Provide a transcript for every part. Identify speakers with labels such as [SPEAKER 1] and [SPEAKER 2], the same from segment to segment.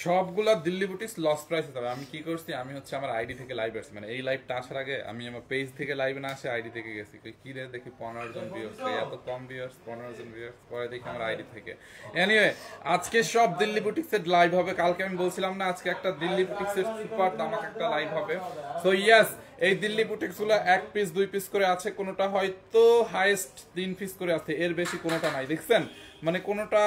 [SPEAKER 1] সবগুলা Delhi boutiques loss প্রাইসে যাবে। আমি কি করছি, আমি হচ্ছে আমার আইডি থেকে লাইভ আসছি, মানে এই লাইভটা আসার আগে আমি আমার পেজ থেকে লাইভে না আসে আইডি থেকে গেছি। কি রে দেখি 15 জন ভিউয়ার্স, এত কম ভিউয়ার্স, 15 জন ভিউয়ার্স, পরে দেখি আমার আইডি থেকে। এনিওয়ে আজকে সব দিল্লি বুটিক্সের লাইভ হবে। কালকে আমি বলছিলাম না আজকে একটা দিল্লি বুটিক্সের সুপার দামাক একটা লাইভ হবে। সো ইয়েস, এই দিল্লি বুটিক্স গুলো 1 পিস 2 পিস করে আছে, কোনোটা হয়তো হাইয়েস্ট 3 পিস করে আছে, এর বেশি কোনোটা নাই। দেখছেন মানে কোনোটা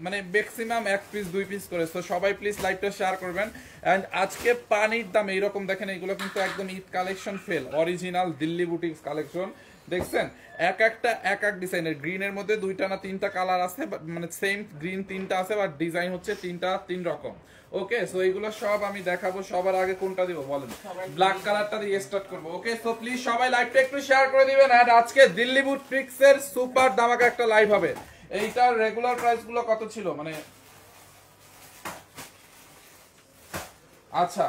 [SPEAKER 1] মানে ম্যাক্সিমাম 1 পিস 2 পিস করে। তো সবাই প্লিজ লাইভটা শেয়ার করবেন। এন্ড আজকে পানির দাম এইরকম দেখেন, এইগুলো কিন্তু একদম Eid collection fail, original Delhi boutiques collection. দেখছেন এক একটা এক এক ডিজাইনের, গ্রিনের মধ্যে 2টা না 3টা কালার আছে, মানে সেম গ্রিন 3টা আছে, বাট ডিজাইন হচ্ছে 3টা 3 রকম। ওকে, সো এইগুলো সব আমি দেখাবো। সবার আগে কোনটা দিব বলেন? ব্ল্যাক কালারটা দিয়ে স্টার্ট করব। ওকে, সো প্লিজ সবাই লাইভটা একটু শেয়ার করে দিবেন। এন্ড আজকে দিল্লি বুটিক্স এর সুপার দামাকা একটা লাইভ হবে। এইটার রেগুলার প্রাইস গুলো কত ছিল মানে, আচ্ছা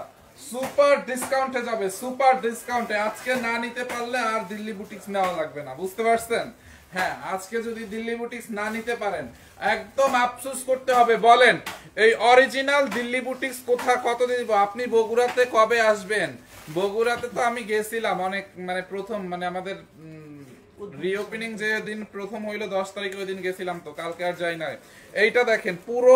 [SPEAKER 1] সুপার ডিসকাউন্টে যাবে, সুপার ডিসকাউন্টে। আজকে না নিতে পারলে আর দিল্লি বুটিক্স নেওয়া লাগবে না, বুঝতে পারছেন? হ্যাঁ, আজকে যদি দিল্লি বুটিক্স না নিতে পারেন একদম আফসোস করতে হবে। বলেন এই অরিজিনাল দিল্লি বুটিক্স কত দিব? আপনি বগুড়াতে কবে আসবেন? বগুড়াতে তো আমি গেছিলাম অনেক, মানে প্রথম মানে আমাদের রিওপেনিং যে দিন প্রথম হইলো 10 তারিখে, ওই দিন গেছিলাম, তো কালকে আর যাই নাই। এইটা দেখেন পুরো,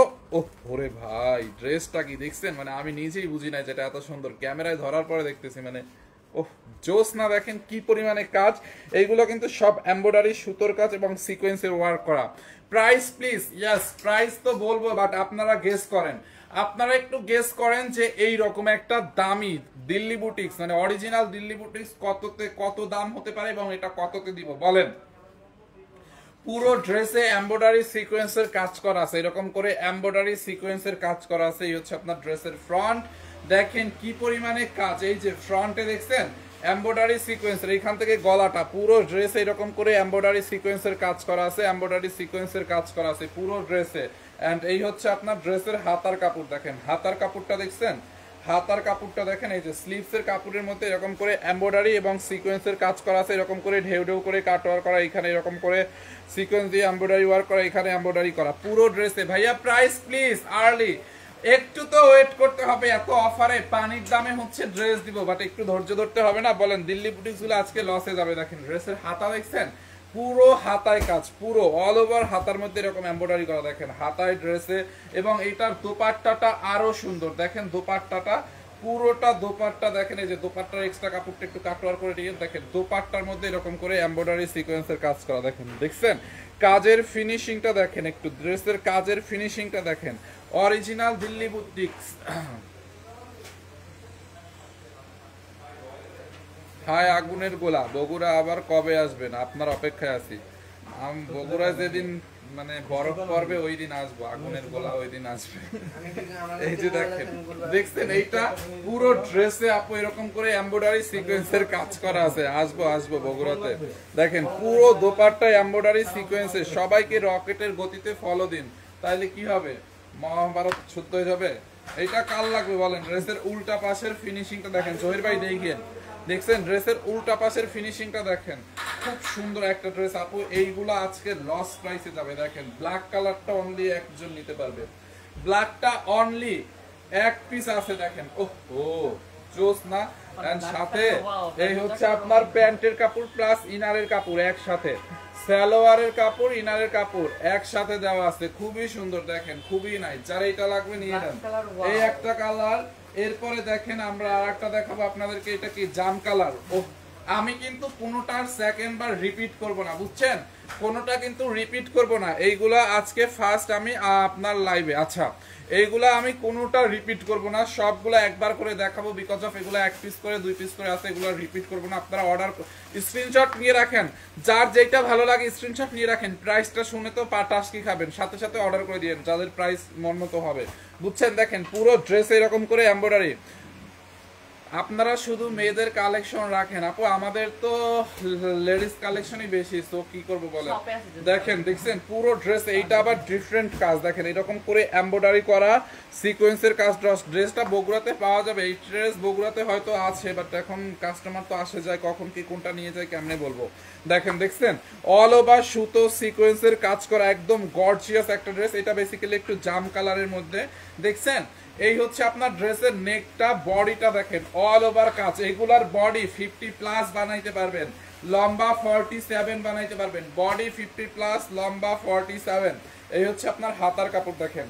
[SPEAKER 1] ওরে ভাই ড্রেসটা কি দেখছেন? মানে আমি নিজেই বুঝি নাই যেটা এত সুন্দর, ক্যামেরায় ধরার পরে দেখতেছি মানে জোস না। দেখেন কি পরিমাণে কাজ, এইগুলো কিন্তু সব এমব্রয়ডারি সুতোর কাজ এবং সিকোয়েন্সের ওয়ার্ক করা। প্রাইস প্লিজ, ইয়েস প্রাইস তো বলবো, বাট আপনারা গেস করেন, আপনারা একটু গেস করেন যে এই রকম একটা দামি দিল্লি বুটিক্স মানে অরিজিনাল দিল্লি বুটিক্স কততে কত দাম হতে পারে এবং এটা কততে দিব বলেন? পুরো ড্রেসে এমব্রয়ডারি সিকোয়েন্সের কাজ করা আছে, এরকম করে এমব্রয়ডারি সিকোয়েন্সের কাজ করা আছে। এই হচ্ছে আপনার ড্রেসের ফ্রন্ট, দেখেন কি পরিমাণে কাজ। এই যে ফ্রন্টে দেখছেন এমব্রয়ডারি সিকোয়েন্সের, এইখান থেকে গলাটা পুরো ড্রেসে এরকম করে এমব্রয়ডারি সিকোয়েন্সের কাজ করা আছে, এমব্রয়ডারি সিকোয়েন্সের কাজ করা আছে পুরো ড্রেসে। এন্ড এই হচ্ছে আপনার ড্রেসের হাতার কাপড়, দেখেন হাতার কাপড়টা দেখছেন, হাতার কাপড়টা দেখেন। এই যে স্লিভসের কাপড়ের মধ্যে এরকম করে এমব্রয়ডারি এবং সিকোয়েন্সের কাজ করা আছে, এরকম করে ঢেউ ঢেউ করে কাটওয়ার করা, এখানে এরকম করে সিকোয়েন্স দিয়ে এমব্রয়ডারি ওয়ার্ক করা, এখানে এমব্রয়ডারি করা পুরো ড্রেসে। ভাইয়া প্রাইস প্লিজ আর্লি, একটু তো ওয়েট করতে হবে। এত অফারে পানির দামে হচ্ছে ড্রেস দিব, বাট একটু ধৈর্য ধরতে হবে না বলেন? দিল্লি বুটিক্স গুলো আজকে লসে যাবে। দেখেন ড্রেসের হাতা দেখছেন, পুরো হাতায় কাজ, পুরো অল ওভার হাতার মধ্যে এরকম এমব্রয়ডারি করা, দেখেন হাতায় ড্রেসে। এবং এইটার দোপাট্টাটা আরো সুন্দর, দেখেন দোপাট্টাটা পুরোটা দোপাট্টা দেখেন। এই যে দোপাট্টার এক্সট্রা কাপড়টা একটু কাটওয়ার করে দিয়ে দেখেন, দোপাট্টার মধ্যে এরকম করে এমব্রয়ডারি সিকোয়েন্সের কাজ করা, দেখেন দেখছেন কাজের ফিনিশিংটা দেখেন, একটু ড্রেসের কাজের ফিনিশিংটা দেখেন, অরিজিনাল দিল্লি বুটিক্স। হাই আগুনের গোলা, বগুড়া আবার কবে আসবেন? আপনার অপেক্ষায় আছি। বগুড়া যেদিন মানে বরফ পড়বে ওই দিন আসবো, আগুনের গোলা ওই দিন আসবে। এই যে দেখেন দেখছেন এইটা পুরো ড্রেসে আপু এরকম করে এমব্রয়ডারি সিকোয়েন্সের কাজ করা আছে। আসবো আসবো বগুড়াতে। দেখেন পুরো দোপাট্টায় এমব্রয়ডারি সিকোয়েন্সে। সবাইকে রকেটের গতিতে ফলো দিন, তাইলে কি হবে? মহাভারত শুদ্ধ হয়ে যাবে। এইটা কাল লাগবে বলেন? ড্রেসের উল্টা পাশের ফিনিশিংটা দেখেন, জহির ভাই দেখেন, দেখছেন ড্রেসের উল্টা পাশের ফিনিশিংটা দেখেন, খুব সুন্দর একটা ড্রেস আপু। এইগুলো আজকে লস প্রাইসে যাবে। দেখেন ব্ল্যাক কালারটা অনলি একজন নিতে পারবে, ব্ল্যাকটা অনলি 1 পিস আছে। দেখেন ও জোস না? এন্ড সাথে এই হচ্ছে আপনার প্যান্টের কাপড় প্লাস ইনারের কাপড় একসাথে, সালোয়ারের কাপড় ইনারের কাপড় একসাথে দেওয়া আছে, খুবই সুন্দর। দেখেন খুবই নাইস, যারা এটা লাগবে নিয়ে নেন। এই একটা কালার, এরপরে দেখেন আমরা আরেকটা দেখাবো আপনাদেরকে, এটা কি জাম কালার। আমি কিন্তু কোনোটার সেকেন্ড বার রিপিট করব না, বুঝছেন? কোনোটা কিন্তু রিপিট করব না। এইগুলা আজকে ফার্স্ট আমি আপনার লাইভে, আচ্ছা এইগুলা আমি কোনোটা রিপিট করব না, সবগুলা একবার করে দেখাবো। বিকজ অফ এগুলা 1 পিস করে 2 পিস করে আছে, এগুলো রিপিট করব না। আপনারা অর্ডার স্ক্রিনশট নিয়ে রাখেন, যার যেটা ভালো লাগে স্ক্রিনশট নিয়ে রাখেন। প্রাইসটা শুনে তো টাস্কি খাবেন, সাথে সাথে অর্ডার করে দিয়েন যাদের প্রাইস মন মতো হবে, বুঝছেন? দেখেন পুরো ড্রেস এরকম করে এমব্রয়ডারি। আপনারা শুধু মেয়েদের কালেকশন রাখেন আপু, আমাদের তো লেডিস কালেকশনই বেশি, তো কি করব বলেন? দেখেন দেখছেন পুরো ড্রেস, এইটা আবার ডিফারেন্ট কাজ। দেখেন এরকম করে এমব্রয়ডারি করা সিকোয়েন্সের কাজ। ড্রেসটা বগুড়াতে পাওয়া যাবে, এই ড্রেস বগুড়াতে হয়তো আছে, বাট এখন কাস্টমার তো আসে যায়, কখন কি কোনটা নিয়ে যায় কেমনে বলবো। দেখেন দেখছেন অল ওভার সুতো সিকোয়েন্সের কাজ করা, একদম গর্জিয়াস একটা ড্রেস। এটা বেসিক্যালি একটু জাম কালারের মধ্যে, দেখছেন এই হচ্ছে আপনার ড্রেসের নেকটা, বডিটা দেখেন অল ওভার কাজ। এগুলার বডি 50+ বানাইতে পারবেন, লম্বা 47 বানাইতে পারবেন। বডি 50+, লম্বা 47। এই হচ্ছে আপনার হাতার কাপড় দেখেন।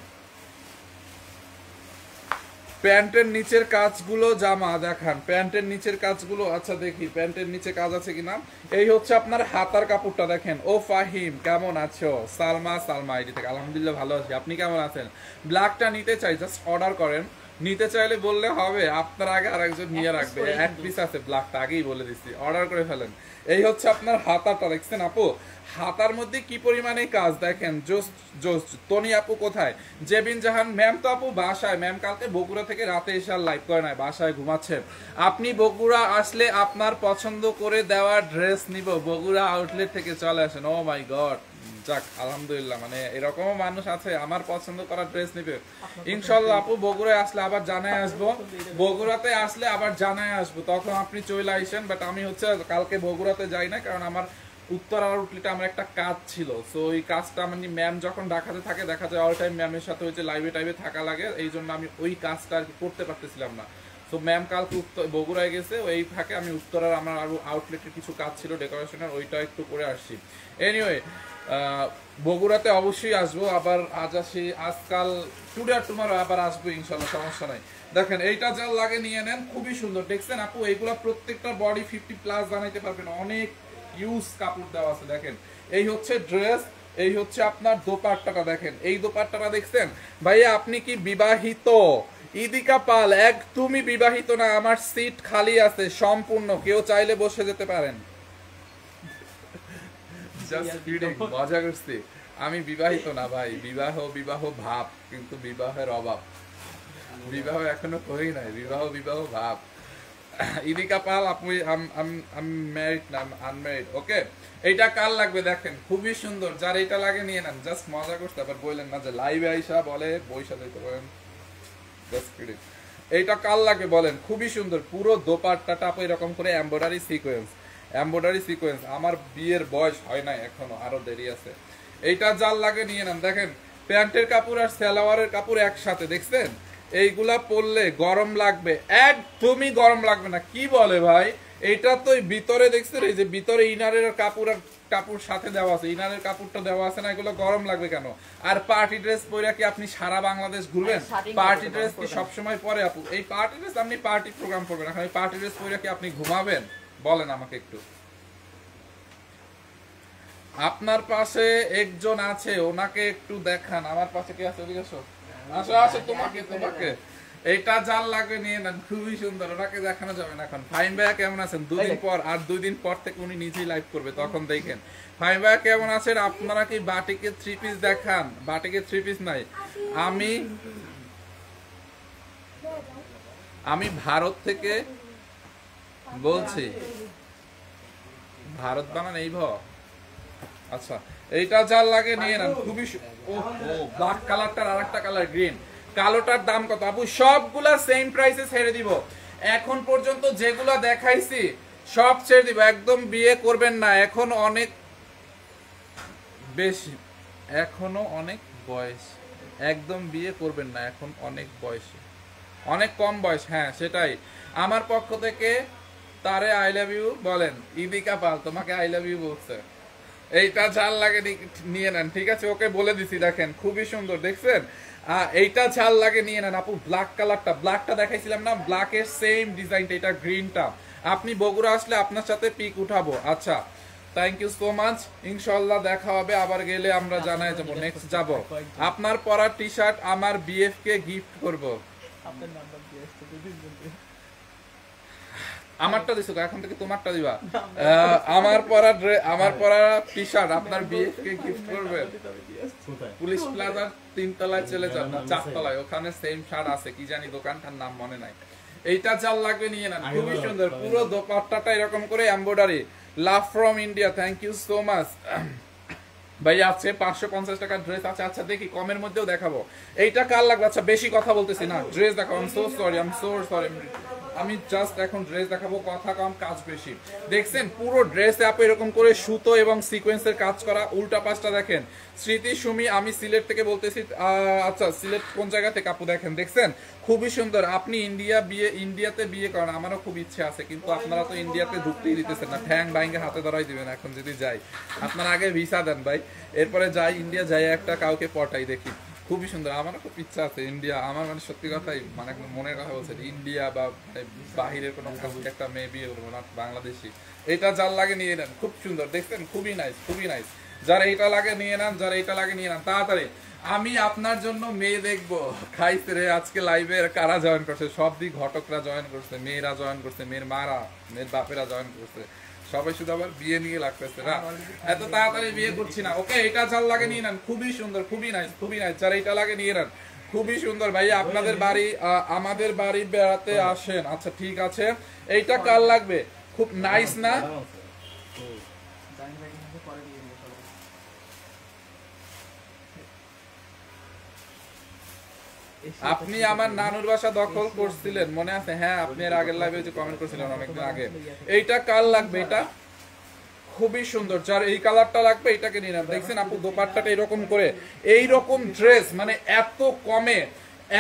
[SPEAKER 1] প্যান্টের নিচের কাজগুলো জামা দেখান, প্যান্টের নিচের কাজগুলো। আচ্ছা দেখি প্যান্টের নিচে কাজ আছে কিনা। এই হচ্ছে আপনার হাতার কাপড়টা দেখেন। ও ফাহিম কেমন আছো? সালমা আইডি থেকে আলহামদুলিল্লাহ ভালো আছি, আপনি কেমন আছেন? ব্ল্যাকটা নিতে চাই, জাস্ট অর্ডার করেন। নিতে চাইলে বললে হবে, আপনার আগে আরেকজন নিয়ে রাখবে। এক পিস আছে ব্ল্যাকটা, আগেই বলে দিচ্ছি, অর্ডার করে ফেলেন। এই হচ্ছে আপনার হাতাটা দেখছেন আপু, হাতার মধ্যে কি পরিমাণে কাজ দেখেন। জোস জোস। তনি আপু কোথায়? জেবিন জাহান ম্যাম তো আপু বাসায়, ম্যাম কালকে বগুড়া থেকে রাতে এসে আর লাইভ করে নাই, বাসায় ঘুমাচ্ছেন। আপনি বগুড়া আসলে আপনার পছন্দ করে দেওয়া ড্রেস নিব, বগুড়া আউটলেট থেকে চলে আসেন। ও মাই গড, যাক আলহামদুলিল্লাহ, মানে এরকমও মানুষ আছে আমার পছন্দ করা ড্রেস নিবে। ইনশাল্লাহ আপু বগুড়ায় আসলে আবার জানায় আসবো, বগুড়াতে আসলে আবার জানায় আসবো, তখন আপনি চলে আইসেন। বাট আমি হচ্ছে কালকে বগুড়াতে যাই না, কারণ আমার উত্তর আউটলেটে আমার একটা কাজ ছিল। সো ওই কাজটা মানে ম্যাম যখন ঢাকাতে থাকে, দেখা যায় অল টাইম ম্যামের সাথে হচ্ছে লাইভে টাইভে থাকা লাগে, এই জন্য আমি ওই কাজটা আর কি করতে পারতেছিলাম না। সো ম্যাম কালকে বগুড়ায় গেছে, ওই ফাঁকে আমি উত্তরার আমার আরো আউটলেটের কিছু কাজ ছিল ডেকোরেশনের, ওইটা একটু করে আসছি। এনিওয়ে বগুড়াতে অবশ্যই আসবো, আবার আজ আসি, আজকাল টুডে আর টুমারো আবার আসবো ইনশাল্লাহ, সমস্যা নাই। দেখেন এইটা যা লাগে নিয়ে নেন, খুবই সুন্দর দেখছেন আপু। এইগুলা প্রত্যেকটা বডি 50+ বানাইতে পারবেন, অনেক ইউজ কাপড় দেওয়া আছে দেখেন। এই হচ্ছে ড্রেস, এই হচ্ছে আপনার দোপাট্টাটা দেখেন। এই দোপাট্টাটা দেখছেন ভাইয়া, আপনি কি বিবাহিত? ইদিকা পাল, একদমই বিবাহিত না, আমার সিট খালি আছে সম্পূর্ণ, কেউ চাইলে বসে যেতে পারেন। মজা করছি, আমি বিবাহিত না ভাই, বিবাহ ভাব, কিন্তু বিবাহের অভাব, বিবাহ এখনো করি নাই, বিবাহ ভাব। ইদিকা পাল আপনি ম্যারিড না আনম্যারিড? ওকে, এইটা কার লাগবে দেখেন, খুবই সুন্দর। যার এটা লাগে নিয়ে নেন, জাস্ট মজা করতে, আবার বললেন না যে লাইভে আইসা বলে বইসা দিতে পারেন। এইটা কার লাগে বলেন, খুবই সুন্দর। পুরো দোপাট্টাটা আপু এরকম করে এমব্রয়ডারি সিকোয়েন্স। আমার বিয়ের বয়স হয় নাই এখনো, আরো দেরি আছে। এইটা যার লাগে নিয়ে নেন। দেখেন প্যান্টের কাপড় আর সালোয়ারের কাপড় একসাথে, দেখছেন? এইগুলা পরলে গরম লাগবে? একদমই গরম লাগবে না। কি বলে ভাই, এইটা তো ভিতরে দেখছেন, এই যে ভিতরে ইনারের কাপড় আর কাপড় সাথে দেওয়া আছে, ইনারের কাপড়টা দেওয়া আছে না, এগুলো গরম লাগবে কেন? আর পার্টি ড্রেস পরে কি আপনি সারা বাংলাদেশ ঘুরবেন? পার্টি ড্রেস কি সবসময় পরে আপু? এই পার্টি ড্রেস আপনি পার্টি প্রোগ্রাম করবেন, এখন এই পার্টি ড্রেস পরে কি আপনি ঘুমাবেন? বলেন আমাকে একটু। আপনার পাশে একজন আছে, ওনাকে একটু দেখান। আমার পাশে কে আছে? আসো তোমাকে এইটা জাল লাগবে নিয়ে নেন, খুবই সুন্দর। ওনাকে দেখানো যাবে না এখন। ফাইম ভাইয়া কেমন আছেন? 2 দিন পর, আর 2 দিন পর থেকে উনি নিজেই লাইভ করবে, তখন দেখেন। ফাইম ভাইয়া কেমন আছেন? আপনারা কি বাটিকে 3 পিস দেখান? বাটিকে 3 পিস নাই। আমি ভারত থেকে বলছি। ভারত বানান এই আচ্ছা, এইটা যার লাগে নিয়ে নেন, খুবই ব্ল্যাক কালারটার আরেকটা কালার গ্রিন। কালোটার দাম কত আপু? সবগুলা সেম প্রাইসে ছেড়ে দিব। এখন পর্যন্ত যেগুলা দেখাইছি সব ছেড়ে দিব, একদম বিয়ে করবেন না, এখন অনেক বেশি, এখনো অনেক বয়স, একদম বিয়ে করবেন না, এখন অনেক বয়স, অনেক কম বয়স। হ্যাঁ সেটাই। আমার পক্ষ থেকে তারে আই লাভ ইউ বলেন। ইদিকা পাল তোমাকে আই লাভ ইউ বলছে। এইটা ঝাল লাগে নিয়ে নেন, ঠিক আছে? ওকে বলে দিছি। দেখেন খুবই সুন্দর, দেখছেন? এইটা ঝাল লাগে নিয়ে নেন আপু। ব্ল্যাক কালারটা, ব্ল্যাকটা দেখাইছিলাম না, ব্ল্যাকের সেম ডিজাইনটা, এটা গ্রিনটা। আপনি বগুড়া আসলে আপনার সাথে পিক উঠাবো। আচ্ছা, থ্যাংক ইউ সো মাচ। ইনশাল্লাহ দেখা হবে, আবার গেলে আমরা জানাই যাবো, নেক্সট যাব। আপনার পরা টি শার্ট আমার বিএফ কে গিফট করব। আমারটা দিছো, এখন থেকে তোমারটা দিবা। আমার পরা টি শার্ট আপনার বিএফ কে গিফট করবে। পুলিশ প্লাজার 3 তলায় চলে যান, 4 তলায়, ওখানে সেম শার্ট আছে, কি জানি দোকানটার নাম মনে নাই। এইটা চাল লাগবে নিয়ে নেন, খুবই সুন্দর। পুরো দোপাট্টাটা এরকম করে embroidery. Love from India, thank you so much. ভাই আছে 550 টাকার ড্রেস আছে। আচ্ছা দেখি কমের মধ্যেও দেখাবো। এইটা কার লাগবে? আচ্ছা বেশি কথা বলতেছি না, ড্রেস দেখাবো। I am so sorry. আমি জাস্ট এখন ড্রেস দেখাবো, কথা কম কাজ বেশি। দেখছেন পুরো ড্রেসে আপু এরকম করে সুতো এবং সিকোয়েন্সের কাজ করা, উল্টা পাশটা দেখেন স্মৃতি সুমি, আমি সিলেট থেকে বলতেছি। আচ্ছা সিলেট কোন জায়গা থেকে আপু? দেখেন দেখছেন খুবই সুন্দর। আপনি ইন্ডিয়াতে বিয়ে করেন, আমারও খুব ইচ্ছে আছে, কিন্তু আপনারা তো ইন্ডিয়াতে ঢুকতেই দিতেছেন না, ঠ্যাং বাইঙ্গে হাতে ধরাই দিবেন। এখন যদি যাই, আপনারা আগে ভিসা দেন ভাই, এরপরে যাই ইন্ডিয়া, যাই একটা কাউকে পটাই দেখি। খুবই সুন্দর, আমারও খুব ইচ্ছা আছে ইন্ডিয়া। আমার মানে সত্যি কথাই মানে মনের কথা বলছে, ইন্ডিয়া বা বাহিরের কোনো একটা মেয়ে বিয়ে করবো না, বাংলাদেশি। এটা যার লাগে নিয়ে নেন, খুব সুন্দর দেখছেন, খুবই নাইস, খুবই নাইস। যারা এটা লাগে নিয়ে নেন, যারা এটা লাগে নিয়ে নেন তাড়াতাড়ি। আমি আপনার জন্য মেয়ে দেখবো। খাইছে রে আজকে লাইভে কারা জয়েন করছে? সব দিক ঘটকরা জয়েন করছে, মেয়েরা জয়েন করছে, মেয়ের মারা, মেয়ের বাপেরা জয়েন করছে, সবাই শুধু আবার বিয়ে নিয়ে লাগতেছে না, এত তাড়াতাড়ি বিয়ে করছি না। ওকে, এটা যার লাগে নিয়ে নেন, খুবই সুন্দর, খুবই নাইস, খুবই নাইস। যারা এটা লাগে নিয়ে নেন, খুবই সুন্দর। ভাই আপনাদের বাড়ি, আমাদের বাড়ি বেড়াতে আসেন। আচ্ছা ঠিক আছে, এইটা কার লাগবে? খুব নাইস না? আপনি আমার নানুর বাসা দখল করছিলেন মনে আছে? হ্যাঁ, আপনি এর আগের লাইভে যে কমেন্ট করছিলেন অনেকদিন আগে। এইটা কার লাগবে? এটা খুবই সুন্দর। যার এই কালারটা লাগবে এটাকে নিয়ে নেন। দেখছেন আপু দোপাট্টাটা এরকম করে, এইরকম ড্রেস মানে এত কমে,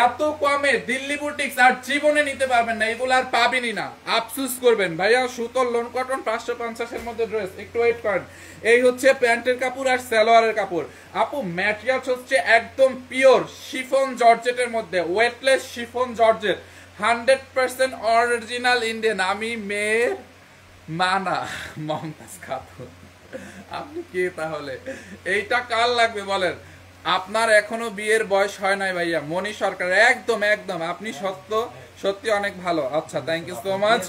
[SPEAKER 1] এত কমে দিল্লি বুটিক্স আর জীবনে নিতে পারবেন না, এগুলো আর পাবেনই না, আফসোস করবেন। ভাইয়া সুতোর লোন কটন 550 এর মধ্যে ড্রেস, একটু ওয়েট করেন। এই হচ্ছে প্যান্টের কাপড় আর সালোয়ারের কাপড়। আপু ম্যাটেরিয়ালস হচ্ছে একদম পিওর শিফন জর্জেটের মধ্যে, weightless chiffon georgette, 100% original Indian. আমি মেয়ের মানা মমতাজ খাতুন, আপনি কে তাহলে? এইটা কার লাগবে বলেন? আপনার এখনো বিয়ের বয়স হয় নাই ভাইয়া। মনি সরকার, একদম একদম, আপনি সত্যি অনেক ভালো। আচ্ছা থ্যাংক ইউ সো মাচ।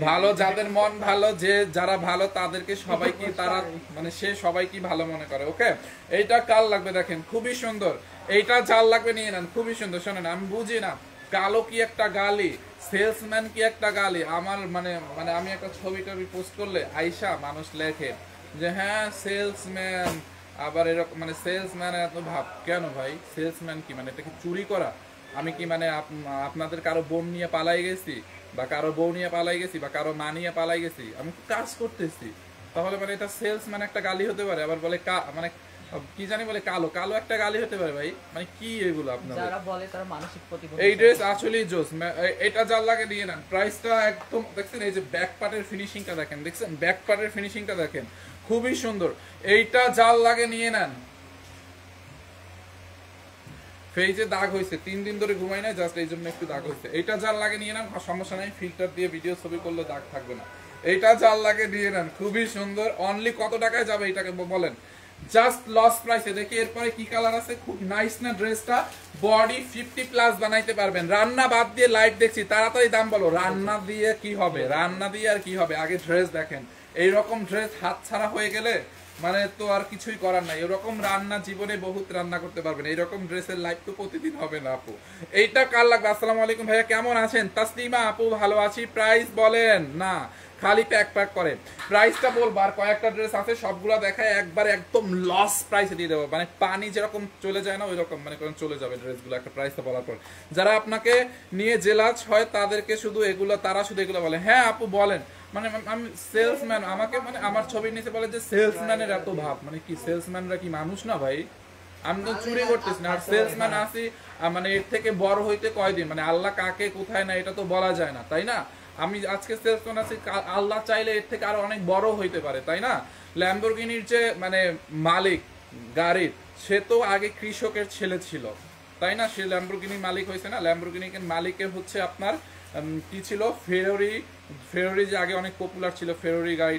[SPEAKER 1] ভালো, যাদের মন ভালো, যে যারা ভালো তাদেরকে সবাইকে তারা মানে সে সবাইকে ভালো মনে করে। ওকে, এইটা কার লাগবে দেখেন, খুবই সুন্দর। এইটা যার লাগবে নিয়ে নেন, খুবই সুন্দর। শোনেন, আমি বুঝি না কালো কি একটা গালি, সেলসম্যান কি একটা গালি। আমার মানে মানে আমি একটা ছবি টবি পোস্ট করলে আইসা মানুষ লেখে যে হ্যাঁ সেলসম্যান, আবার এরকম মানে সেলসম্যান এত ভাব কেন ভাই? সেলসম্যান কি মানে এটা কি চুরি করা? আমি কি মানে আপনাদের কারো বোন নিয়ে পালাই গেছি, বা কারো বউ নিয়ে পালাই গেছি, বা কারো মা নিয়ে পালাই গেছি? আমি কাজ করতেছি, তাহলে মানে এটা সেলসম্যান একটা গালি হতে পারে? আবার বলে মানে কি জানি বলে কালো, কালো একটা গালি হতে পারে ভাই? মানে কি এগুলো আপনারা যারা বলে তারা মানসিক প্রতিবন্ধী। এই ড্রেস আসলেই জোস, এটা যার লাগে নিয়ে নেন। প্রাইসটা একদম দেখছেন, এই যে ব্যাক পার্টের ফিনিশিংটা দেখেন, দেখছেন ব্যাক পার্টের ফিনিশিংটা দেখেন, খুবই সুন্দর। এইটা যার লাগে নিয়ে নেন। ফেজে দাগ হয়েছে, 3 দিন ধরে ঘুমাই না, জাস্ট এই জন্য একটু দাগ হয়েছে। এইটা যার লাগে নিয়ে নেন, সমস্যা নাই, ফিল্টার দিয়ে ভিডিও ছবি করলে দাগ থাকবে না। এইটা যার লাগে নিয়ে নেন, খুবই সুন্দর। অনলি কত টাকায় যাবে এটাকে বলেন? জাস্ট লস প্রাইসে। দেখি এরপরে কি কালার আছে, খুব নাইস না ড্রেসটা? বডি 50+ বানাইতে পারবেন। রান্না বাদ দিয়ে লাইট দেখছি, তাড়াতাড়ি দাম বলো। রান্না দিয়ে কি হবে? রান্না দিয়ে আর কি হবে? আগে ড্রেস দেখেন। এইরকম ড্রেস হাত ছাড়া হয়ে গেলে মানে তো আর কিছুই করার নাই। এরকম রান্না জীবনে বহুত রান্না করতে পারবেন, এইরকম ড্রেসের লাইফ তো প্রতিদিন হবে না আপু। এইটা কার লাগবে? আসসালামু আলাইকুম ভাইয়া, কেমন আছেন? তাসলিমা আপু, ভালো আছি। প্রাইস বলেন না, খালি প্যাক করে। প্রাইসটা বলবো, আর কয়েকটা ড্রেস আছে, সবগুলো দেখায় একবার একদম লস প্রাইসে দিয়ে দেবো। মানে পানি যেরকম চলে যায় না, ওই রকম মানে চলে যাবে ড্রেসগুলো একটা প্রাইসটা বলার পর। যারা আপনাকে নিয়ে জেলাস হয় তাদেরকে শুধু এগুলো, তারা শুধু এগুলো বলে। হ্যাঁ আপু বলেন, মানে আমি সেলসম্যান, আমাকে মানে আমার ছবির নিচে বলে যে সেলসম্যানের এত ভাব। মানে কি সেলসম্যানরা কি মানুষ না ভাই? আমি তো চুরি করতেছি না, আর সেলসম্যান আছি মানে এর থেকে বড় হইতে কয়দিন, মানে আল্লাহ কাকে কোথায় না এটা তো বলা যায় না, তাই না? আমি আজকে সেলসম্যান আছি, আল্লাহ চাইলে এর থেকে আরো অনেক বড় হইতে পারে, তাই না? ল্যাম্বরগিনির যে মানে মালিক গাড়ির, সে তো আগে কৃষকের ছেলে ছিল, তাই না? সে ল্যাম্বরগিনির মালিক হয়েছে না? ল্যাম্বরগিনির মালিকের হচ্ছে আপনার কি ছিল, ফেরারি যে আগে অনেক পপুলার ছিল, ফেরারি গাড়ি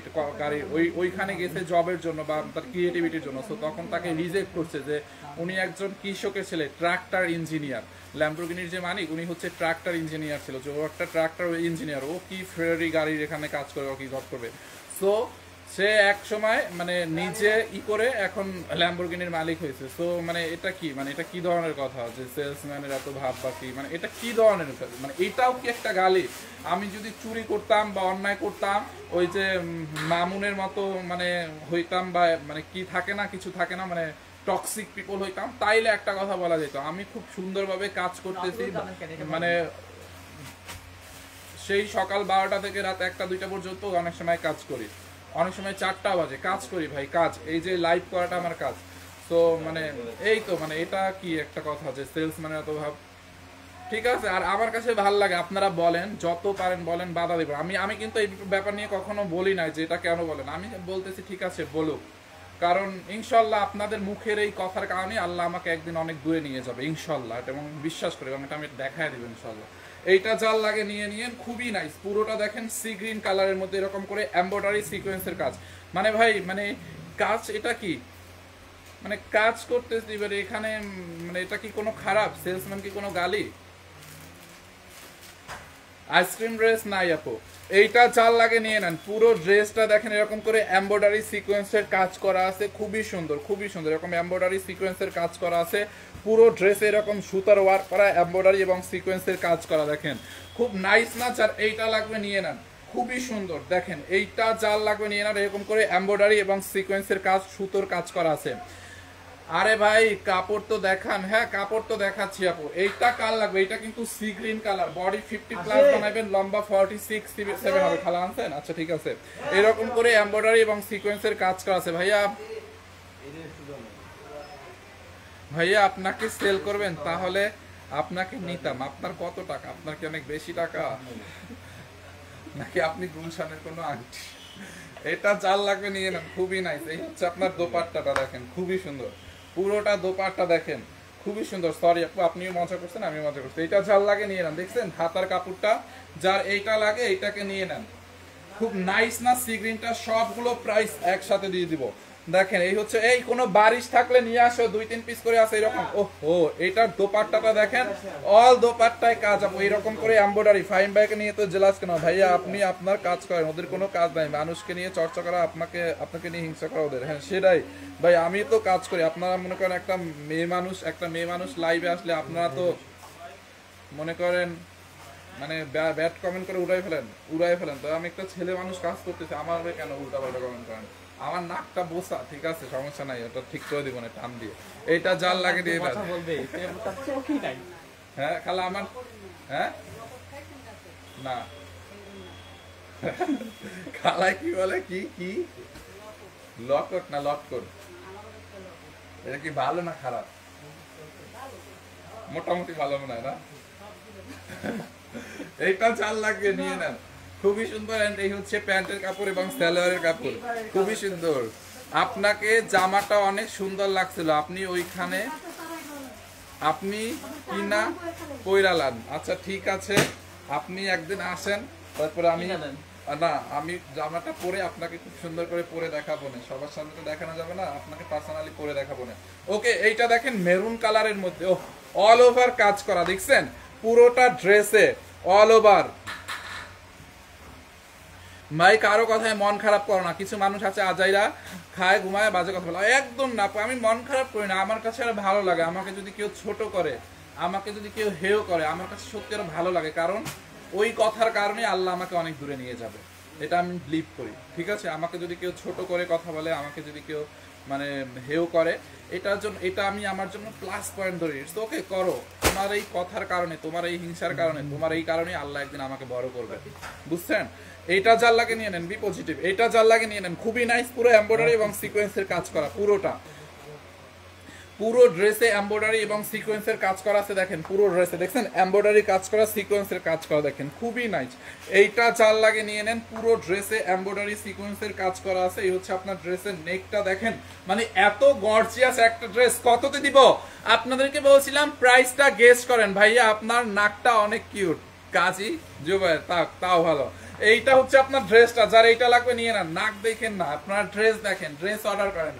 [SPEAKER 1] ওইখানে গেছে জবের জন্য বা তার ক্রিয়েটিভিটির জন্য। তো তখন তাকে রিজেক্ট করছে যে উনি একজন কৃষকের ছেলে, ট্রাক্টর ইঞ্জিনিয়ার। ল্যাম্বরগিনির যে মালিক উনি হচ্ছে ট্রাক্টর ইঞ্জিনিয়ার ছিল, যে ও একটা ট্রাক্টর ইঞ্জিনিয়ার, ও কি ফেরারি গাড়ির এখানে কাজ করে, ও কি জব করবে? সো সে এক সময় মানে নিজে করে এখন ল্যাম্বরগিনির মালিক হয়েছে। সো মানে এটা কি, মানে এটা কি ধরনের কথা যে সেলসম্যানের এত ভাব বা কি, মানে এটা কি ধরনের, মানে এটাও কি একটা গালি? আমি যদি চুরি করতাম বা অন্যায় করতাম, ওই যে মামুনের মতো মানে হইতাম, বা মানে কি থাকে না, কিছু থাকে না, মানে টক্সিক পিপল হইতাম, তাইলে একটা কথা বলা যেত। আমি খুব সুন্দরভাবে কাজ করতেছি, মানে সেই সকাল 12টা থেকে রাত 1টা 2টা পর্যন্ত অনেক সময় কাজ করি, অনেক সময় 4টা বাজে কাজ করি ভাই। কাজ এই যে লাইভ করাটা আমার কাজ। তো মানে এই তো মানে এটা কি একটা কথা যে সেলসম্যানের এত ভাব, ঠিক আছে। আর আমার কাছে ভালো লাগে আপনারা বলেন, যত পারেন বলেন, বাধা দেব। আমি কিন্তু এই ব্যাপার নিয়ে কখনো বলি নাই যে এটা কেন বলেন, আমি বলতেছি ঠিক আছে বলুক, কারণ ইনশাল্লাহ আপনাদের মুখের এই কথার কারণে আল্লাহ আমাকে একদিন অনেক দূরে নিয়ে যাবে ইনশাল্লাহ, এবং বিশ্বাস করি, এবং এটা আমি দেখায় দেবো ইনশাল্লাহ। এইটা জাল লাগে নিয়ে নিয়েন, খুবই নাইস। পুরোটা দেখেন সি গ্রিন কালারের মধ্যে এরকম করে এমব্রয়ডারি সিকোয়েন্সের কাজ। মানে ভাই মানে কাজ এটা কি মানে কাজ করতেছি এবারে এখানে, মানে এটা কি কোনো খারাপ? সেলসম্যান কি কোনো গালি? আইসক্রিম ড্রেস নাই আপু, এইটা চাল লাগে নিয়ে নেন। পুরো ড্রেসটা দেখেন এরকম করে এমব্রয়ডারি সিকোয়েন্সের কাজ করা আছে, খুবই সুন্দর, খুবই সুন্দর। এরকম এমব্রয়ডারি সিকোয়েন্সের কাজ করা আছে, পুরো ড্রেসে এরকম সুতার ওয়ার্ক করা এমব্রয়ডারি এবং সিকোয়েন্সের কাজ করা, দেখেন খুব নাইস না? যার এইটা লাগবে নিয়ে নেন, খুবই সুন্দর। দেখেন এইটা জাল লাগবে নিয়ে নেন, এরকম করে এমব্রয়ডারি এবং সিকোয়েন্সের কাজ, সুতোর কাজ করা আছে। আরে ভাই কাপড় তো দেখান। হ্যাঁ কাপড় তো দেখাচ্ছি আপু। এইটা কাল লাগবে, এটা কিন্তু sea green colour, body 50 plus বানাবেন, লম্বা 46 7 হবে। খালা আনছেন? আচ্ছা ঠিক আছে। এরকম করে এমব্রয়ডারি এবং সিকোয়েন্সের কাজ করা আছে। ভাইয়া ভাইয়া আপনাকে সেল করবেন তাহলে আপনাকে নিতাম। আপনার কত টাকা? আপনার কি অনেক বেশি টাকা নাকি আপনি গুলশানের কোনো আংটি? এটা জাল লাগবে নিয়ে নেন, খুবই নাইস। এই হচ্ছে আপনার দোপাট্টাটা, দেখেন খুবই সুন্দর, পুরোটা দোপাট্টা দেখেন খুবই সুন্দর। সরি আপু আপনিও মজা করছেন, আমিও মজা করছি। এইটা জাল লাগে নিয়ে নেন, দেখছেন হাতার কাপড়টা, যার এইটা লাগে এইটাকে নিয়ে নেন, খুব নাইস না? সি গ্রিনটা সবগুলো প্রাইস একসাথে দিয়ে দিব। দেখেন এই হচ্ছে, এই কোনো বারিশ থাকলে নিয়ে আসো, 2-3 পিস করে আছে এরকম। ওহো এইটার দোপাট্টাটা দেখেন, অল দোপাট্টায় কাজ আপু, এরকম করে এমব্রয়ডারি। ফাইন ভাইকে নিয়ে তো জেলাস কেন ভাইয়া? আপনি আপনার কাজ করেন, ওদের কোনো কাজ নাই। মানুষকে নিয়ে চর্চা করা, আপনাকে নিয়ে হিংসা করা ওদের। হ্যাঁ সেটাই ভাই, আমি তো কাজ করি। আপনারা মনে করেন একটা মেয়ে মানুষ লাইভে আসলে আপনারা তো মনে করেন মানে ব্যাড কমেন্ট করে উড়াই ফেলেন। তো আমি একটা ছেলে মানুষ কাজ করতেছি, আমার কেন উল্টা পাল্টা কমেন্ট করেন? আমার নাকটা বোসা, ঠিক আছে সমস্যা নাই, ওটা ঠিক করে দিব না টান দিয়ে। এইটা জাল লাগে দিয়ে দেন। হ্যাঁ খালা আমার, হ্যাঁ না খালায় কি বলে, কি কি লকট না লটকট? এটা কি ভালো না খারাপ? মোটামুটি ভালো মনে হয় না? এইটা জাল লাগবে নিয়ে নেন, খুবই সুন্দর। এই হচ্ছে প্যান্টের কাপড় এবং সালোয়ারের কাপড়, খুবই সুন্দর। আপনাকে জামাটা অনেক সুন্দর লাগছিল, আপনি ওইখানে আপনি কিনা কইরালান। আচ্ছা ঠিক আছে, আপনি একদিন আসেন, তারপরে আমি না আমি জামাটা পরে আপনাকে খুব সুন্দর করে পরে দেখাবো না, সবার সামনে তো দেখানো যাবে না, আপনাকে পার্সোনালি পরে দেখাবো না। ওকে এইটা দেখেন মেরুন কালারের মধ্যে, অল ওভার কাজ করা, দেখছেন পুরোটা ড্রেসে অল ওভার। ভাই কারো কথায় মন খারাপ করো না, কিছু মানুষ আছে আজাইরা খায় ঘুমায় বাজে কথা বলে, একদম না। আমি মন খারাপ করি না, আমার কাছে আরো ভালো লাগে। আমাকে যদি কেউ ছোট করে, আমাকে যদি কেউ হেয় করে, আমার কাছে সত্যি আরো ভালো লাগে, কারণ ওই কথার কারণে আল্লাহ আমাকে অনেক দূরে নিয়ে যাবে, এটা আমি বিলিভ করি। ঠিক আছে, আমাকে যদি কেউ ছোট করে কথা বলে, আমাকে যদি কেউ মানে হেয় করে, এটার জন্য এটা আমি আমার জন্য প্লাস পয়েন্ট ধরি। ইটস ওকে, করো। তোমার এই কথার কারণে, তোমার এই হিংসার কারণে, তোমার এই কারণে আল্লাহ একদিন আমাকে বড় করবে, বুঝছেন? এইটা জাল লাগে নিয়ে নেন, বি পজিটিভ। এইটা জাল লাগে নিয়ে নেন, খুবই নাইস। পুরো এমব্রয়ডারি এবং সিকোয়েন্সের কাজ করা, পুরোটা পুরো ড্রেসে এমব্রয়ডারি এবং সিকোয়েন্সের কাজ করা আছে। দেখেন পুরো ড্রেসে দেখছেন এমব্রয়ডারি কাজ করা, সিকোয়েন্সের কাজ করা, দেখেন খুবই নাইস। এইটা জাল লাগে নিয়ে নেন, পুরো ড্রেসে এমব্রয়ডারি সিকোয়েন্সের কাজ করা আছে। এই হচ্ছে আপনার ড্রেসের নেকটা, দেখেন মানে এত গর্জিয়াস একটা ড্রেস। কততে দিব আপনাদেরকে বলছিলাম, প্রাইসটা গেস করেন। ভাইয়া আপনার নাকটা অনেক কিউট, কাজী জুবাইর তাও ভালো। এইটা হচ্ছে আপনার ড্রেসটা, যার এইটা লাগবে নিয়ে নেন। নাক দেখেন না, আপনার ড্রেস দেখেন, ড্রেস অর্ডার করেন।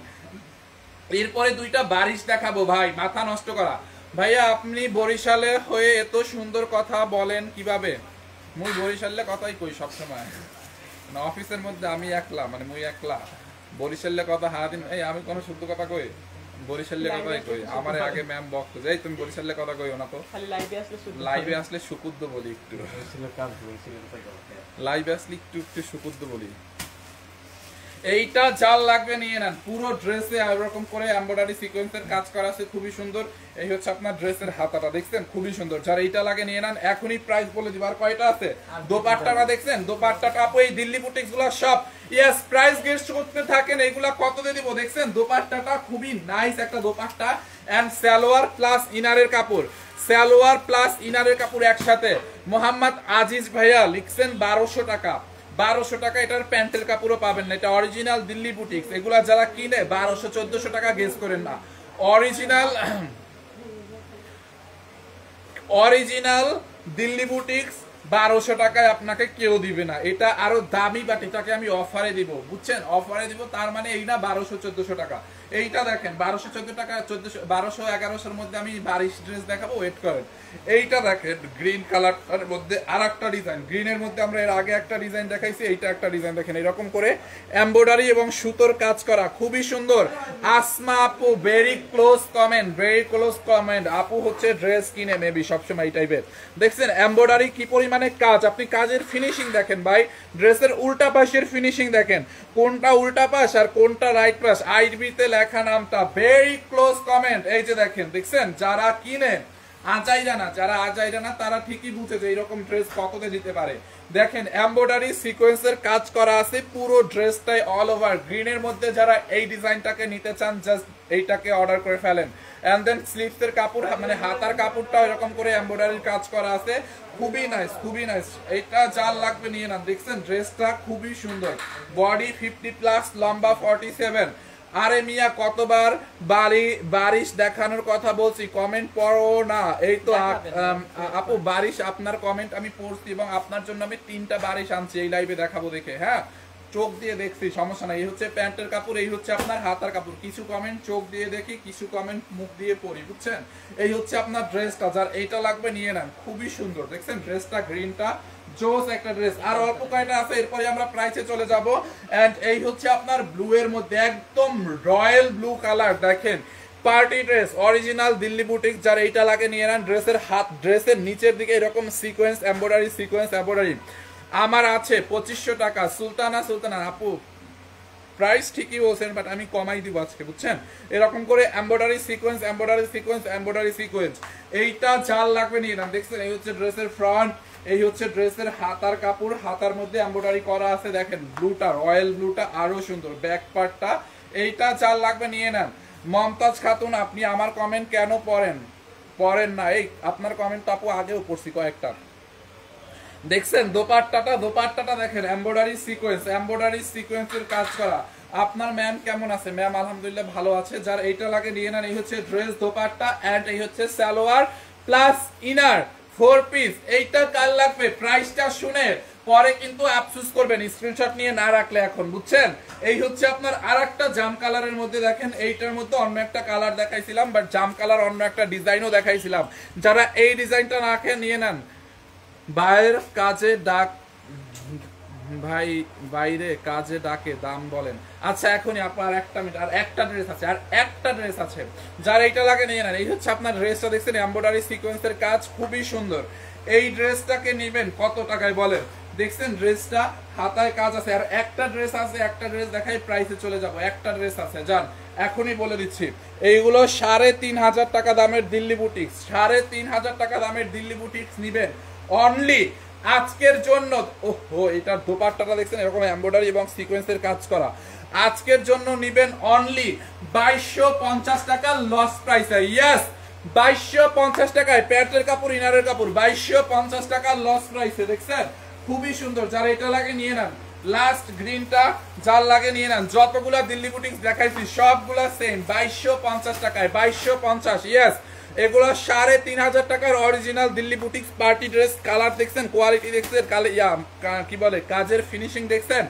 [SPEAKER 1] এরপরে দুইটা বারিশ দেখাবো ভাই, মাথা নষ্ট করা। ভাইয়া আপনি বরিশালে হয়ে এত সুন্দর কথা বলেন কিভাবে? মুই বরিশালে কথাই কই সবসময়, মানে অফিসের মধ্যে আমি একলা, মানে মুই একলা বরিশালে কথা হারাদিন। এই আমি কোনো শুদ্ধ কথা কই? বরিশালে কথাই কই। আমার আগে ম্যাম বক্ত যাই, তুমি বরিশালে কথা কইও না তো, লাইভে আসলে সুকুদ্দ বলি একটু, লাইভে আসলে একটু একটু সুকুদ্দ বলি। এইটা জাল লাগবে নিয়ে নেন। পুরো ড্রেসে এরকম করে এমব্রয়ডারি সিকোয়েন্সের কাজ করা আছে, খুবই সুন্দর। এই হচ্ছে আপনার ড্রেসের হাতাটা, দেখছেন খুবই সুন্দর। যারা এইটা লাগে নিয়ে নেন, এখনই প্রাইস বলে দিব। আর কয়টা আছে? দোপাট্টাটা দেখছেন, দোপাট্টাটা আপু এই দিল্লি বুটিক্স গুলো সব ইয়েস প্রাইস গেস্ট করতে থাকেন। এগুলা কত দিয়ে দিব দেখছেন? দোপাট্টাটা খুবই নাইস একটা দোপাট্টা, এন্ড সালোয়ার প্লাস ইনারের কাপড়, সালোয়ার প্লাস ইনারের কাপড় একসাথে। মোহাম্মদ আজিজ ভাইয়া লিখছেন 1200 টাকা। 1200 টাকা এটার প্যান্টের কাপড়ও পাবেন না। এটা অরিজিনাল দিল্লি বুটিক্স। এগুলা যারা কিনে 1200-1400 টাকা গেস করেন না। অরিজিনাল দিল্লি বুটিক্স 1200 টাকায় আপনাকে কেউ দিবে না। এটা আরো দামি, বাট এটাকে আমি অফারে দিব, বুঝছেন? অফারে দিব, তার মানে এই না 1200-1400 টাকা। এইটা দেখেন 1214 টাকা, 1400 1200-1100 মধ্যে আমি বারিশ ড্রেস দেখাবো, ওয়েট করেন। এইটা দেখেন গ্রিন কালারের মধ্যে আর একটা ডিজাইন, গ্রিনের মধ্যে আমরা এর আগে একটা ডিজাইন দেখাইছি, এইটা একটা ডিজাইন দেখেন, এরকম করে এমব্রয়ডারি এবং সুতোর কাজ করা, খুবই সুন্দর। আসমা আপু very close comment, very close comment. আপু হচ্ছে ড্রেস কিনে মেবি সবসময় এই টাইপের। দেখছেন এমব্রয়ডারি কি পরিমাণে কাজ, আপনি কাজের ফিনিশিং দেখেন ভাই, ড্রেসের উল্টা পাশের ফিনিশিং দেখেন, কোনটা উল্টা পাশ আর কোনটা রাইট পাশ, আইডিতে লেখা নামটা। Very close comment. এই যে দেখেন, দেখছেন যারা কিনে যারা আজাইরা না তারা ঠিকই বুঝে যে এরকম ড্রেস কততে দিতে পারে। দেখেন এমব্রয়ডারি সিকোয়েন্সের কাজ করা আছে পুরো ড্রেসটাই অল ওভার। গ্রিনের মধ্যে যারা এই ডিজাইনটাকে নিতে চান, জাস্ট এইটাকে অর্ডার করে ফেলেন। এন্ড দেন স্লিভসের কাপড়, মানে হাতার কাপড়টা এরকম করে এমব্রয়ডারির কাজ করা আছে, খুবই নাইস, খুবই নাইস। এটা যার লাগবে নিয়ে নেন। দেখছেন ড্রেসটা খুবই সুন্দর, বডি 50+, লম্বা 47। আরে মিয়া কতবার বারিশ দেখানোর কথা বলছি, কমেন্ট পড়ো না। এই তো আপু বারিশ, আপনার কমেন্ট আমি পড়ছি এবং আপনার জন্য আমি 3টা বারিশ আনছি এই লাইভে দেখাবো দেখে। হ্যাঁ, চোখ দিয়ে দেখছি, সমস্যা নাই। এই হচ্ছে প্যান্টের কাপড়, এই হচ্ছে আপনার হাতার কাপড়। কিছু কমেন্ট চোখ দিয়ে দেখি, কিছু কমেন্ট মুখ দিয়ে পড়ি, বুঝছেন? এই হচ্ছে আপনার ড্রেসটা, যার এইটা লাগবে নিয়ে নেন, খুবই সুন্দর। দেখছেন ড্রেসটা, গ্রিনটা জোস একটা ড্রেস। আর অল্প কয়টা আছে, এরপরে আমরা প্রাইসে চলে যাব। এন্ড এই হচ্ছে আপনার ব্লু এর মধ্যে একদম রয়্যাল ব্লু কালার, দেখেন party dress, original Delhi boutique. যার এইটা লাগে নিয়ে নেন। ড্রেসের নিচের দিকে এরকম সিকোয়েন্স এমব্রয়ডারি, সিকোয়েন্স এমব্রয়ডারি। আমার আছে 2500 টাকা। সুলতানা আপু প্রাইস ঠিকই বলছেন, বাট আমি কমাই দিব আজকে, বুঝছেন? এরকম করে embroidery sequence, embroidery sequence, embroidery sequence. এইটা জাল লাগবে নিয়ে নেন। দেখছেন এই হচ্ছে ড্রেসের ফ্রন্ট, এই হচ্ছে ড্রেসের হাতার কাপড়, হাতার মধ্যে এমব্রয়ডারি করা আছে। দেখেন ব্লুটা, রয়্যাল ব্লুটা আরো সুন্দর, ব্যাক পার্টটা। এইটা জাল লাগবে নিয়ে নেন। মমতাজ খাতুন, আপনি আমার কমেন্ট কেন পড়েন না? এই আপনার কমেন্ট তো আপু আগেও পড়ছি কয়েকটা। দেখছেন দোপাট্টাটা দেখেন, এমব্রয়ডারি সিকোয়েন্স, এমব্রয়ডারি সিকোয়েন্সের কাজ করা। আপনার ম্যাম কেমন আছে? ম্যাম আলহামদুলিল্লাহ ভালো আছে। যার এইটা লাগে নিয়ে নেন। এই হচ্ছে ড্রেস, দোপাট্টা, এন্ড এই হচ্ছে সালোয়ার প্লাস ইনার 4 পিস। এইটা কাল লাগবে, প্রাইসটা শুনে পরে কিন্তু আফসোস করবেন স্ক্রিনশট নিয়ে না রাখলে এখন, বুঝছেন? এই হচ্ছে আপনার আরেকটা জাম কালারের মধ্যে, দেখেন এইটার মধ্যে অন্য একটা কালার দেখাইছিলাম, বাট জাম কালার অন্য একটা ডিজাইনও দেখাইছিলাম। যারা এই ডিজাইনটা না খেয়ে নিয়ে নেন। ভাইয়ের কাজে ডাক, ভাই বাইরে কাজে ডাকে দাম বলেন। আচ্ছা এখনই আপনার একটা মিনিট, আর একটা ড্রেস আছে, যার এইটা লাগে নিয়ে নেন। এই হচ্ছে আপনার ড্রেসটা, দেখছেন এমব্রয়ডারি সিকোয়েন্সের কাজ, খুবই সুন্দর। এই ড্রেসটাকে নেবেন কত টাকায় বলেন? দেখছেন ড্রেসটা হাতায় কাজ আছে। আর একটা ড্রেস আছে, একটা ড্রেস দেখাই প্রাইসে চলে যাব। একটা ড্রেস আছে, যান এখনই বলে দিচ্ছি। এইগুলো 3500 টাকা দামের দিল্লি বুটিক্স, 3500 টাকা দামের দিল্লি বুটিক্স নিবেন অনলি আজকের জন্য। ওহো, এটার দোপাট্টাটা দেখছেন এরকম এমব্রয়ডারি এবং সিকোয়েন্সের কাজ করা। আজকের জন্য নিবেন অনলি 2250 টাকা লস প্রাইসে। ইয়েস, 2250 টাকায় প্যান্টের কাপড়, ইনারের কাপড়, 2250 টাকা লস প্রাইসে। দেখছেন খুবই সুন্দর। যারা এটা লাগে নিয়ে নেন। লাস্ট গ্রিনটা যার লাগে নিয়ে নেন। যতগুলা দিল্লি বুটিক্স দেখাইছি সবগুলা সেম 2250 টাকায়, 2250। ইয়েস, এগুলো 3500 টাকার original Delhi boutiques party dress. Colour দেখছেন, কোয়ালিটি দেখছেন, কি বলে কাজের ফিনিশিং দেখছেন।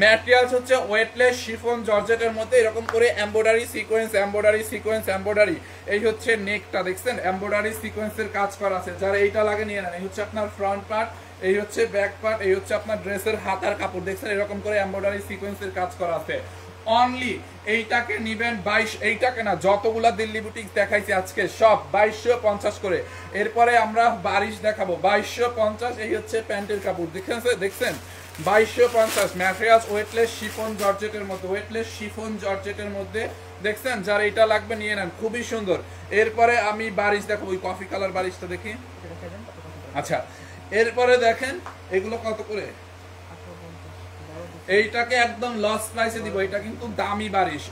[SPEAKER 1] ম্যাটেরিয়ালস হচ্ছে ওয়েটলেস শিফন জর্জেটের মধ্যে এরকম করে embroidery sequence, embroidery sequence, embroidery. এই হচ্ছে নেকটা, দেখছেন এমব্রয়ডারি সিকোয়েন্সের কাজ করা আছে। যারা এইটা লাগে নিয়ে নেন। এই হচ্ছে আপনার ফ্রন্ট পার্ট, এই হচ্ছে ব্যাক পার্ট, এই হচ্ছে আপনার ড্রেসের হাতার কাপড়। দেখছেন এরকম করে এমব্রয়ডারি সিকোয়েন্সের কাজ করা আছে। অনলি এইটাকে নিবেন 22, এইটাকে না যতগুলা দিল্লি বুটিক্স দেখাইছি আজকে সব 2250 করে। এরপরে আমরা বারিশ দেখাবো 2250। এই হচ্ছে প্যান্টের কাপড়, দেখছেন 2250 ম্যাটেরিয়ালস ওয়েটলেস শিফন জর্জেটের মধ্যে, ওয়েটলেস শিফন জর্জেটের মধ্যে দেখছেন। যার এটা লাগবে নিয়ে নেন, খুবই সুন্দর। এরপরে আমি বারিশ দেখো, ওই কফি কালার বারিশটা দেখি। আচ্ছা এরপরে দেখেন এগুলো কত করে, এইটাকে একদম লস প্রাইসে দিব, এটা কিন্তু দামি বারিশ,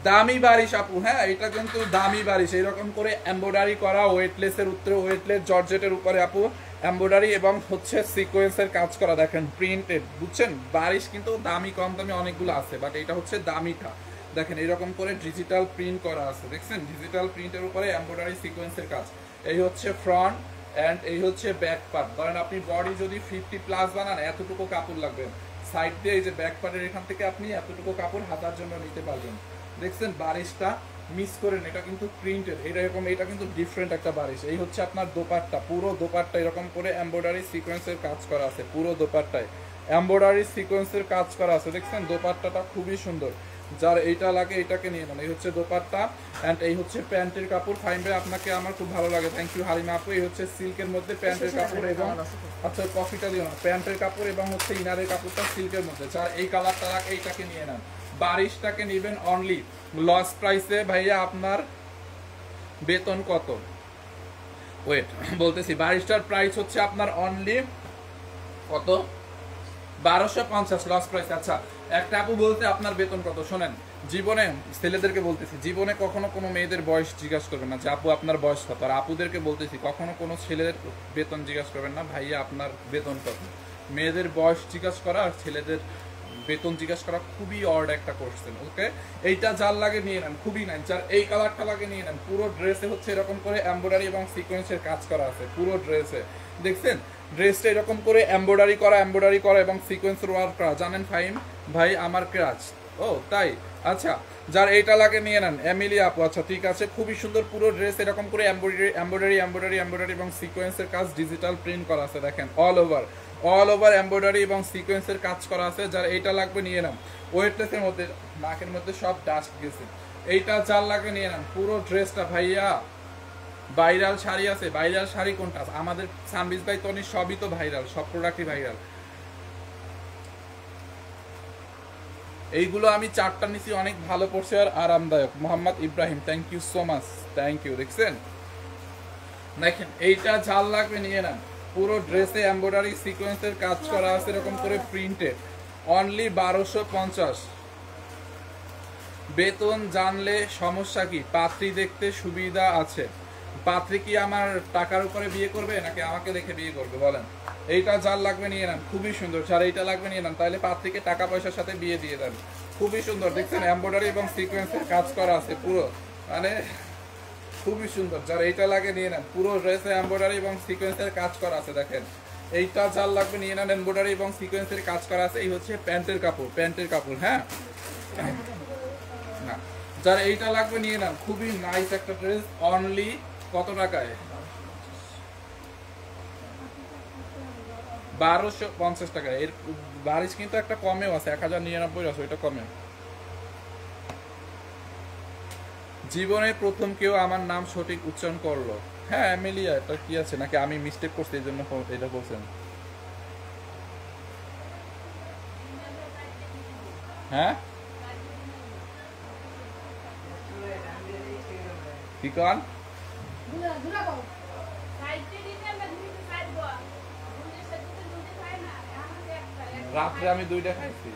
[SPEAKER 1] দামি বারিশ আপু। হ্যাঁ এটা কিন্তু দামি বারিশ, এরকম করে এমব্রয়ডারি করা ওয়েটলেসের উপরে, ওয়েটলেস জর্জেটের উপরে আপু এমব্রয়ডারি এবং হচ্ছে সিকোয়েন্সের কাজ করা, দেখেন প্রিন্টেড, বুঝছেন। বারিশ কিন্তু দামি কম দামি অনেকগুলো আছে, বাট এটা হচ্ছে দামিটা। দেখেন এরকম করে ডিজিটাল প্রিন্ট করা আছে, দেখছেন ডিজিটাল প্রিন্টের উপরে এমব্রয়ডারি সিকোয়েন্সের কাজ। এই হচ্ছে ফ্রন্ট এন্ড এই হচ্ছে ব্যাক পার্ট। ধরেন আপনি বডি যদি 50+ বানান, এতটুকু কাপড় লাগবে। সাইড দিয়ে এই যে ব্যাক পার্টের এখান থেকে আপনি এতটুকু কাপড় হাতার জন্য নিতে পারবেন। দেখছেন বারিশটা মিস করেন, এটা কিন্তু প্রিন্টেড, এরকম, এটা কিন্তু ডিফারেন্ট একটা বারিশ। এই হচ্ছে আপনার দোপাট্টা, পুরো দোপাট্টা এরকম করে এমব্রয়ডারি সিকোয়েন্সের কাজ করা আছে, পুরো দোপাট্টায় এমব্রয়ডারি সিকোয়েন্সের কাজ করা আছে, দেখছেন দোপাট্টাটা খুবই সুন্দর। যার এইটা লাগে এটাকে নিয়ে নেন। এই হচ্ছে দোপাট্টা এন্ড এই হচ্ছে প্যান্টের কাপড়। ফাইন ভাই আপনাকে আমার খুব ভালো লাগে, থ্যাংক ইউ হালিমা আপু। এই হচ্ছে সিল্কের মধ্যে প্যান্টের কাপড় এবং আচ্ছা কফিটা দিও না, প্যান্টের কাপড় এবং হচ্ছে ইনারের কাপড়টা সিল্কের মধ্যে। যার এই কালারটা লাগে এইটাকে নিয়ে নেন, বারিশটাকে নেবেন অনলি লস প্রাইসে। ভাইয়া আপনার বেতন কত? ওয়েট বলতেছি, বারিশটার প্রাইস হচ্ছে আপনার অনলি কত? 1250 লস প্রাইস। আচ্ছা একটা আপু বলতে আপনার বেতন কত, শোনেন, জীবনে ছেলেদেরকে বলতেছি, জীবনে কখনো কোনো মেয়েদের বয়স জিজ্ঞাসা করবেন না যে আপু আপনার বয়স কত। আর আপুদেরকে বলতেছি কখনো কোনো ছেলেদের বেতন জিজ্ঞাসা করবেন না ভাইয়া আপনার বেতন কত। মেয়েদের বয়স জিজ্ঞাসা করা আর ছেলেদের বেতন জিজ্ঞাসা করা খুবই অড একটা কোশ্চেন। ওকে এইটা যার লাগে নিয়ে নেন, খুবই নাই। যার এই কালারটা লাগে নিয়ে নেন। পুরো ড্রেসে হচ্ছে এরকম করে এমব্রয়ডারি এবং সিকোয়েন্সের কাজ করা আছে পুরো ড্রেসে, দেখছেন ড্রেসটা এরকম করে এমব্রয়ডারি করা এবং সিকোয়েন্সের ওয়ার্ক করা। জানেন ফাহিম ভাই আমার ক্রাচ, ও তাই, আচ্ছা যার এইটা লাগে নিয়ে নেন এমিলি আপু। আচ্ছা ঠিক আছে, খুবই সুন্দর পুরো ড্রেস এরকম করে এমব্রয়ডারি এবং সিকোয়েন্সের কাজ ডিজিটাল প্রিন্ট করা আছে, দেখেন অল ওভার এমব্রয়ডারি এবং সিকোয়েন্সের কাজ করা আছে। যার এইটা লাগবে নিয়ে নেন। ওয়েটলেসের মধ্যে নাকের মধ্যে সব ডাস্ট গেছে, এইটা যার লাগবে নিয়ে নেন। পুরো ড্রেসটা ভাইয়া ভাইরাল শাড়ি আছে, ভাইরাল শাড়ি কোনটা? আমাদের সানবিজ ভাই তনি সবই তো ভাইরাল, সব প্রোডাক্টই ভাইরাল। এইগুলো আমি 4টা নিছি, অনেক ভালো পড়ছে আর আরামদায়ক। Mohammad Ibrahim thank you so much, thank you. দেখছেন দেখেন এইটা ঝাল লাগবে নিয়ে নেন। পুরো ড্রেসে এমব্রয়ডারি সিকোয়েন্সের কাজ করা আছে এরকম করে প্রিন্টেড, অনলি 1250। বেতন জানলে সমস্যা কি? পাত্রী দেখতে সুবিধা আছে। পাত্রী কি আমার টাকার উপরে বিয়ে করবে নাকি আমাকে দেখে বিয়ে করবে বলেন? এইটা যার লাগবে নিয়ে নেন, খুবই সুন্দর। যার এইটা লাগবে নিয়ে নেন, তাহলে পাত্রীকে টাকা পয়সার সাথে বিয়ে দিয়ে দেন। খুবই সুন্দর, দেখছেন এমব্রয়ডারি এবং সিকোয়েন্সের কাজ করা আছে পুরো, মানে খুবই সুন্দর। যার এইটা লাগে নিয়ে নেন, পুরো ড্রেসে এমব্রয়ডারি এবং সিকোয়েন্সের কাজ করা আছে। দেখেন এইটা যার লাগবে নিয়ে নেন, এমব্রয়ডারি এবং সিকোয়েন্সের কাজ করা আছে। এই হচ্ছে প্যান্টের কাপড়, হ্যাঁ না। যার এইটা লাগবে নিয়ে নেন, খুবই নাইস একটা ড্রেস, অনলি কত টাকায়? 1250 টাকা। এর বারিশ কিন্তু একটা কমেও আছে, 1099 আছে, ওইটা কমে। জীবনে প্রথম কেউ আমার নাম সঠিক উচ্চারণ করলো, হ্যাঁ এমিলিয়া, এটা কি আছে নাকি আমি মিস্টেক করছি এই জন্য এটা বলছেন? হ্যাঁ কি কন? রাত্রে আমি 2টা খাইছি,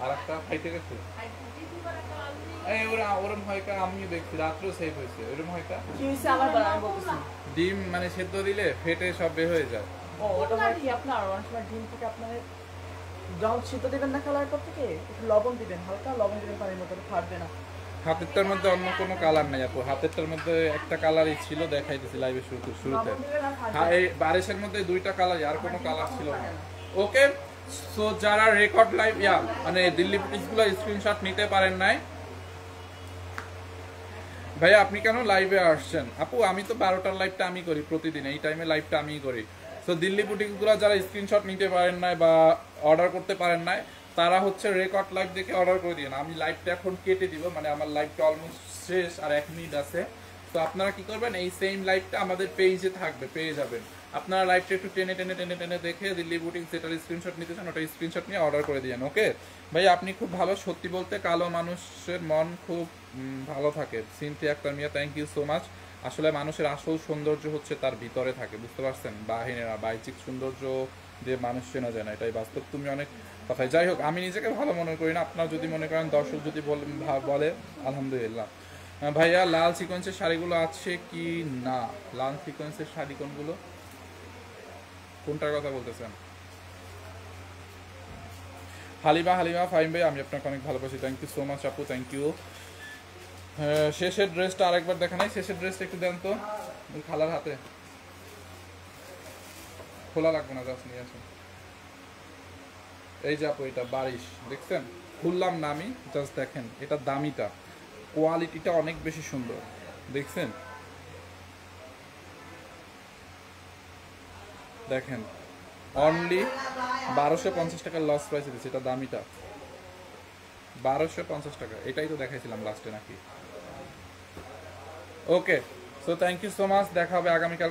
[SPEAKER 1] আর একটা খাইতে গেছে। এই ওরম হয় কা, আমিও দেখছি রাত্রেও সেভ হয়েছে, ওরম হয় কা।
[SPEAKER 2] কি হইছে আমার বলা, আমি বলতেছি
[SPEAKER 1] ডিম মানে সেদ্ধ দিলে ফেটে সব বের হয়ে যায়।
[SPEAKER 2] ও ওটা হয় কি আপনার অনেক সময় ডিম থেকে আপনার যখন সিদ্ধ দিবেন না কালার পর থেকে একটু লবণ দিবেন, হালকা লবণ দিবেন পানির মতো, ফাটবে না।
[SPEAKER 1] হাতেরটার মধ্যে অন্য কোনো কালার নাই আপু, হাতেরটার মধ্যে একটা কালারই ছিল, দেখাইতেছি লাইভে শুরুতে। হ্যাঁ এই বারিশের মধ্যে 2টা কালার, আর কোনো কালার ছিল না। ওকে সো যারা রেকর্ড লাইভ মানে দিল্লি বুটিক্সগুলো স্ক্রিনশট নিতে পারেন নাই, ভাই আপনি কেন লাইভে আসছেন? আপু আমি তো 12টার লাইভটা আমি করি প্রতিদিন, এই টাইমে লাইভটা আমি করি। তো দিল্লি বুটিক্সগুলো যারা স্ক্রিনশট নিতে পারেন নাই বা অর্ডার করতে পারেন নাই, তারা হচ্ছে রেকর্ড লাইভ দেখে অর্ডার করে দিন। আমি লাইভটা এখন কেটে দিব, মানে আমার লাইভটা অলমোস্ট শেষ, আর 1 মিনিট আছে। তো আপনারা কি করবেন, এই সেম লাইভটা আমাদের পেজে থাকবে, পেয়ে যাবেন। আপনারা লাইভটা একটু টেনে টেনে টেনে টেনে দেখে দিল্লি বুটিক যেটার স্ক্রিনশট নিতে চান ওটা স্ক্রিনশট নিয়ে অর্ডার করে দিয়েন। ওকে ভাই, আপনি খুব ভালো, সত্যি বলতে কালো মানুষের মন খুব ভালো থাকে। Cynthia Akter Mia, thank you so much. আসলে মানুষের আসল সৌন্দর্য হচ্ছে তার ভিতরে থাকে, বুঝতে পারছেন? বাহিরের বাহ্যিক সৌন্দর্য দিয়ে মানুষ চেনা যায় না, এটাই বাস্তব। তুমি অনেক কথাই, যাই হোক আমি নিজেকে ভালো মনে করি না, আপনারা যদি মনে করেন, দর্শক যদি বলে আলহামদুলিল্লাহ। ভাইয়া লাল সিকোয়েন্সের শাড়িগুলো আছে কি না? লাল সিকোয়েন্সের শাড়ি কোনগুলো, কোনটার কথা বলতেছেন? হালিমা ফাইম ভাই, আমি আপনাকে অনেক ভালোবাসি, থ্যাংক ইউ সো মাচ আপু, থ্যাংক ইউ। শেষের ড্রেসটা আরেকবার দেখা নাই, শেষের ড্রেসটা একটু দেন তো ওই খালার হাতে, খোলা লাগবে না, জাস্ট নিয়ে আসুন। এই যে আপু, এটা বারিশ, দেখছেন? খুললাম না আমি, জাস্ট দেখেন, এটা দামিটা, কোয়ালিটিটা অনেক বেশি সুন্দর, দেখছেন? দেখেন, অনলি 1250 টাকার লস প্রাইসে দিচ্ছে, এটা দামিটা 1250 টাকা, এটাই তো দেখাইছিলাম লাস্টে নাকি? Okay, so thank you so much, দেখা হবে আগামীকাল।